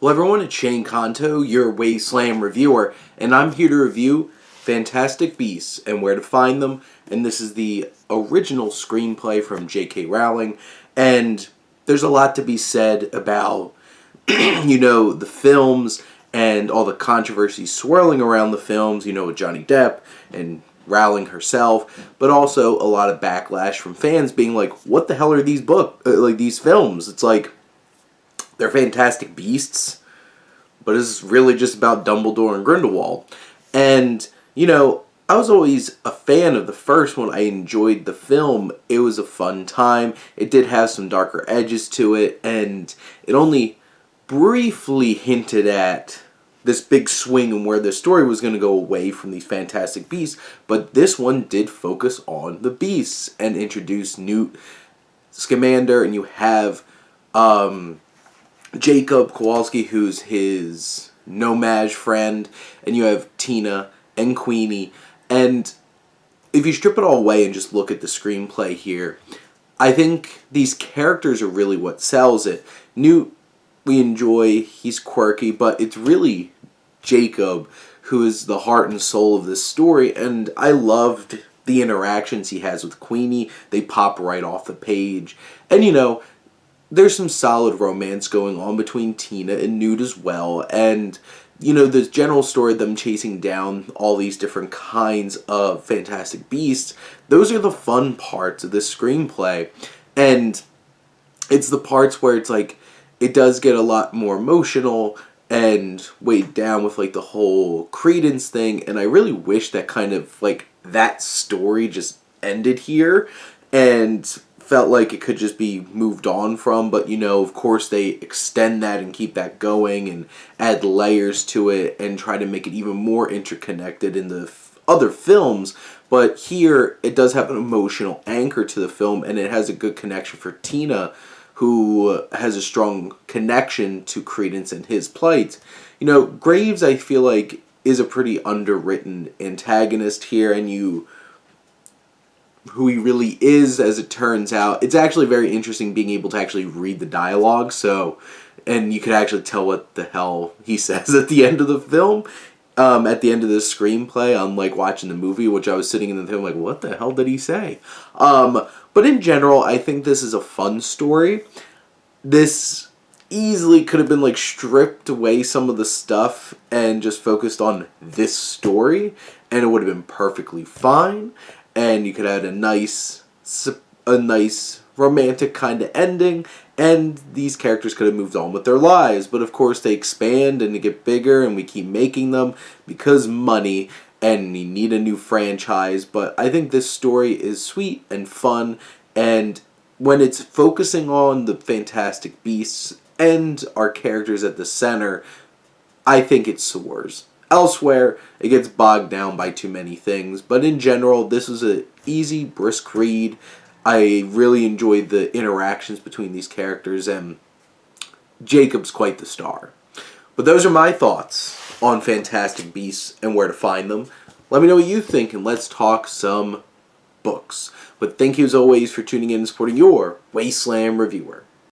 Hello everyone, it's Shane Kanto, your Wasteland reviewer, and I'm here to review Fantastic Beasts and Where to Find Them, and this is the original screenplay from J.K. Rowling, and there's a lot to be said about, the films and all the controversy swirling around the films, with Johnny Depp and Rowling herself, but also a lot of backlash from fans being like, what the hell are these these films? It's like, they're fantastic beasts, but it's really just about Dumbledore and Grindelwald. And, I was always a fan of the first one. I enjoyed the film. It was a fun time. It did have some darker edges to it, and it only briefly hinted at this big swing and where the story was going to go away from these fantastic beasts, but this one did focus on the beasts and introduce Newt Scamander, and you have Jacob Kowalski, who's his nomad friend, and you have Tina and Queenie. And if you strip it all away and just look at the screenplay here, I think these characters are really what sells it. Newt, we enjoy, he's quirky, but it's really Jacob who is the heart and soul of this story, and I loved the interactions he has with Queenie. They pop right off the page. And there's some solid romance going on between Tina and Newt as well. And, the general story of them chasing down all these different kinds of fantastic beasts, those are the fun parts of this screenplay. And it's the parts where it's like, it does get a lot more emotional and weighed down with the whole Credence thing. And I really wish that kind of that story just ended here and felt like it could just be moved on from, but of course they extend that and keep that going and add layers to it and try to make it even more interconnected in the other films. But here it does have an emotional anchor to the film, and it has a good connection for Tina, who has a strong connection to Credence and his plight. Graves, I feel like, is a pretty underwritten antagonist here, and who he really is, as it turns out. It's actually very interesting being able to actually read the dialogue, and you could actually tell what the hell he says at the end of the film, at the end of the screenplay, unlike watching the movie, which I was sitting in the film like, what the hell did he say? But in general, I think this is a fun story. This easily could have been stripped away some of the stuff and just focused on this story, and it would have been perfectly fine. And you could add a nice romantic kind of ending, and these characters could have moved on with their lives. But of course they expand and they get bigger, and we keep making them because money, and you need a new franchise. But I think this story is sweet and fun, and when it's focusing on the Fantastic Beasts and our characters at the center, I think it soars. Elsewhere, it gets bogged down by too many things, but in general, this was an easy, brisk read. I really enjoyed the interactions between these characters, and Jacob's quite the star. But those are my thoughts on Fantastic Beasts and Where to Find Them. Let me know what you think, and let's talk some books. But thank you as always for tuning in and supporting your Wasteland reviewer.